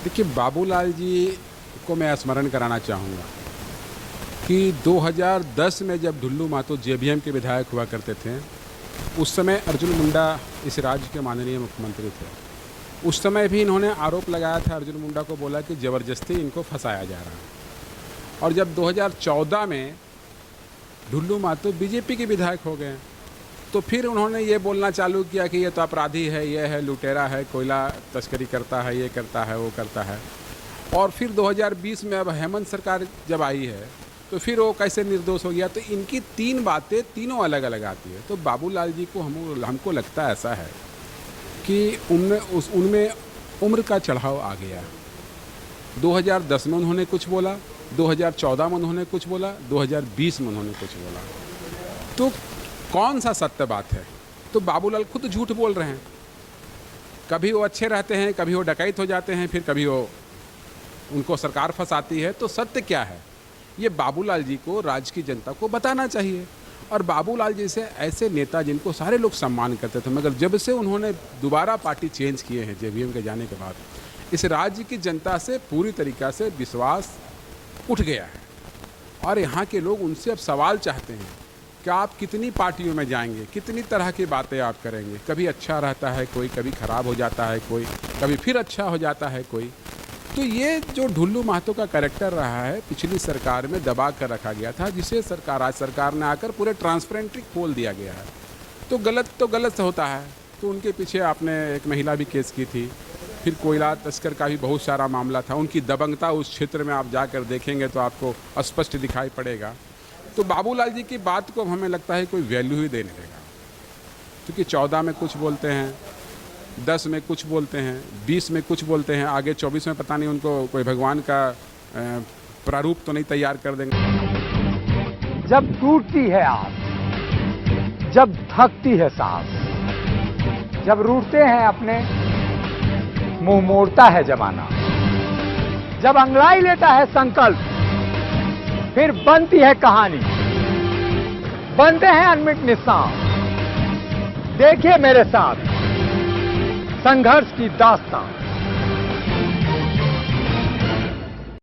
देखिए, बाबूलाल जी को मैं स्मरण कराना चाहूँगा कि 2010 में जब ढुल्लू महतो जेबीएम के विधायक हुआ करते थे, उस समय अर्जुन मुंडा इस राज्य के माननीय मुख्यमंत्री थे। उस समय भी इन्होंने आरोप लगाया था, अर्जुन मुंडा को बोला कि ज़बरदस्ती इनको फंसाया जा रहा है। और जब 2014 में ढुल्लू महतो बीजेपी के विधायक हो गए, तो फिर उन्होंने ये बोलना चालू किया कि ये तो अपराधी है, ये है लुटेरा है, कोयला तस्करी करता है, ये करता है, वो करता है। और फिर 2020 में अब हेमंत सरकार जब आई है, तो फिर वो कैसे निर्दोष हो गया। तो इनकी तीन बातें तीनों अलग अलग आती है। तो बाबूलाल जी को हमको लगता है ऐसा है कि उनमें उम्र का चढ़ाव आ गया। 2010 में उन्होंने कुछ बोला, 2014 में उन्होंने कुछ बोला, 2020 में उन्होंने कुछ बोला। तो कौन सा सत्य बात है? तो बाबूलाल खुद झूठ बोल रहे हैं। कभी वो अच्छे रहते हैं, कभी वो डकैत हो जाते हैं, फिर कभी वो उनको सरकार फंसाती है। तो सत्य क्या है, ये बाबूलाल जी को, राज्य की जनता को बताना चाहिए। और बाबूलाल जी से ऐसे नेता जिनको सारे लोग सम्मान करते थे, मगर जब से उन्होंने दोबारा पार्टी चेंज किए हैं जेबीएम के जाने के बाद, इस राज्य की जनता से पूरी तरीक़ा से विश्वास उठ गया है। और यहाँ के लोग उनसे अब सवाल चाहते हैं कि आप कितनी पार्टियों में जाएंगे, कितनी तरह की बातें आप करेंगे। कभी अच्छा रहता है कोई, कभी ख़राब हो जाता है कोई, कभी फिर अच्छा हो जाता है कोई। तो ये जो ढुल्लू महतो का कैरेक्टर रहा है, पिछली सरकार में दबा कर रखा गया था, जिसे आज सरकार ने आकर पूरे ट्रांसपेरेंटली खोल दिया गया है। तो गलत होता है। तो उनके पीछे आपने एक महिला भी केस की थी, फिर कोयला तस्कर का भी बहुत सारा मामला था। उनकी दबंगता उस क्षेत्र में आप जाकर देखेंगे तो आपको स्पष्ट दिखाई पड़ेगा। तो बाबूलाल जी की बात को हमें लगता है कोई वैल्यू ही देने देगा, क्योंकि 14 में कुछ बोलते हैं, 10 में कुछ बोलते हैं, 20 में कुछ बोलते हैं, आगे 24 में पता नहीं उनको कोई भगवान का प्रारूप तो नहीं तैयार कर देंगे। जब टूटती है आस, जब थकती है सांस, जब रूठते हैं अपने, मुंह मोड़ता है जमाना, जब अंगड़ाई लेता है संकल्प, फिर बनती है कहानी, बनते हैं अनमिट निशान। देखिए मेरे साथ संघर्ष की दास्तां।